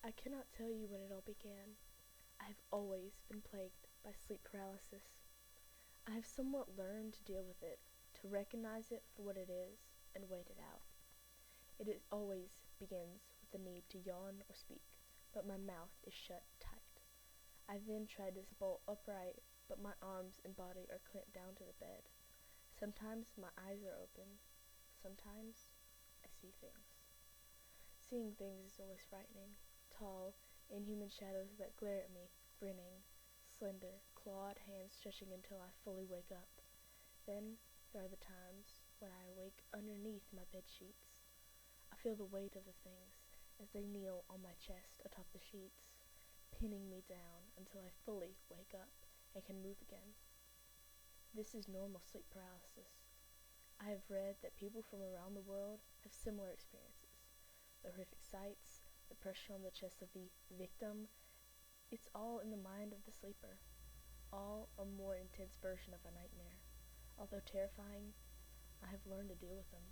I cannot tell you when it all began. I have always been plagued by sleep paralysis. I have somewhat learned to deal with it, to recognize it for what it is, and wait it out. Always begins with the need to yawn or speak, but my mouth is shut tight. I then try to bolt upright, but my arms and body are clamped down to the bed. Sometimes my eyes are open. Sometimes I see things. Seeing things is always frightening. Tall, inhuman shadows that glare at me, grinning, slender, clawed hands stretching until I fully wake up. Then there are the times when I awake underneath my bed sheets. I feel the weight of the things as they kneel on my chest atop the sheets, pinning me down until I fully wake up and can move again. This is normal sleep paralysis. I have read that people from around the world have similar experiences. The horrific sights, the pressure on the chest of the victim, it's all in the mind of the sleeper, all a more intense version of a nightmare. Although terrifying, I have learned to deal with them.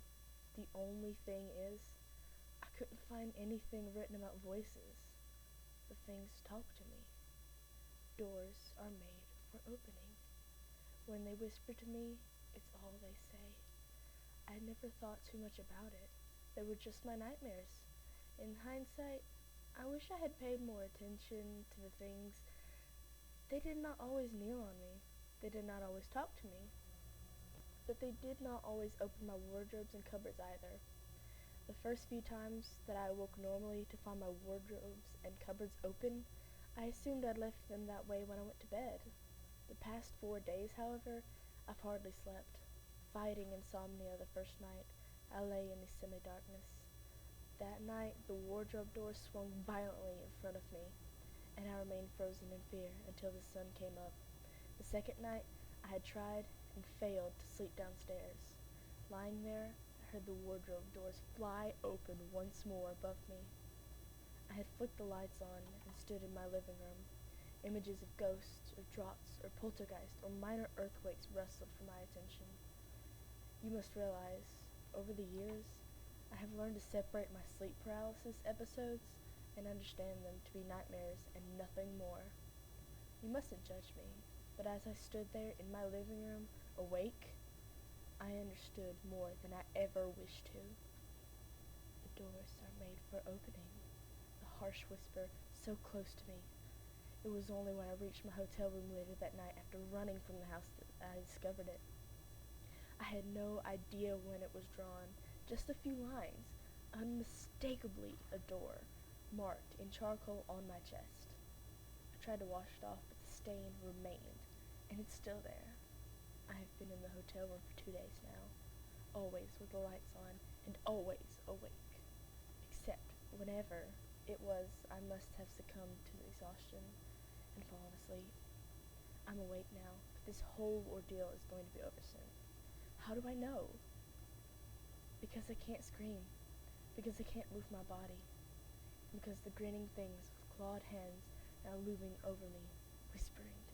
The only thing is, I couldn't find anything written about voices. The things talk to me. Doors are made for opening. When they whisper to me, it's all they say. I never thought too much about it. They were just my nightmares. In hindsight, I wish I had paid more attention to the things. They did not always kneel on me. They did not always talk to me. But they did not always open my wardrobes and cupboards either. The first few times that I awoke normally to find my wardrobes and cupboards open, I assumed I'd left them that way when I went to bed. The past 4 days, however, I've hardly slept. Fighting insomnia the first night, I lay in the semi-darkness. That night, the wardrobe door swung violently in front of me, and I remained frozen in fear until the sun came up. The second night, I had tried and failed to sleep downstairs. Lying there, I heard the wardrobe doors fly open once more above me. I had flicked the lights on and stood in my living room. Images of ghosts, or draughts, or poltergeist, or minor earthquakes wrestled for my attention. You must realize, over the years, I have learned to separate my sleep paralysis episodes and understand them to be nightmares and nothing more. You mustn't judge me, but as I stood there in my living room, awake, I understood more than I ever wished to. The doors are made for opening, the harsh whisper so close to me. It was only when I reached my hotel room later that night after running from the house that I discovered it. I had no idea when it was drawn, just a few lines, unmistakably a door, marked in charcoal on my chest. I tried to wash it off, but the stain remained, and it's still there. I have been in the hotel room for 2 days now, always with the lights on, and always awake, except whenever it was I must have succumbed to exhaustion and fallen asleep. I'm awake now, but this whole ordeal is going to be over soon. How do I know? Because I can't scream, because I can't move my body, because the grinning things with clawed hands are looming over me, whispering to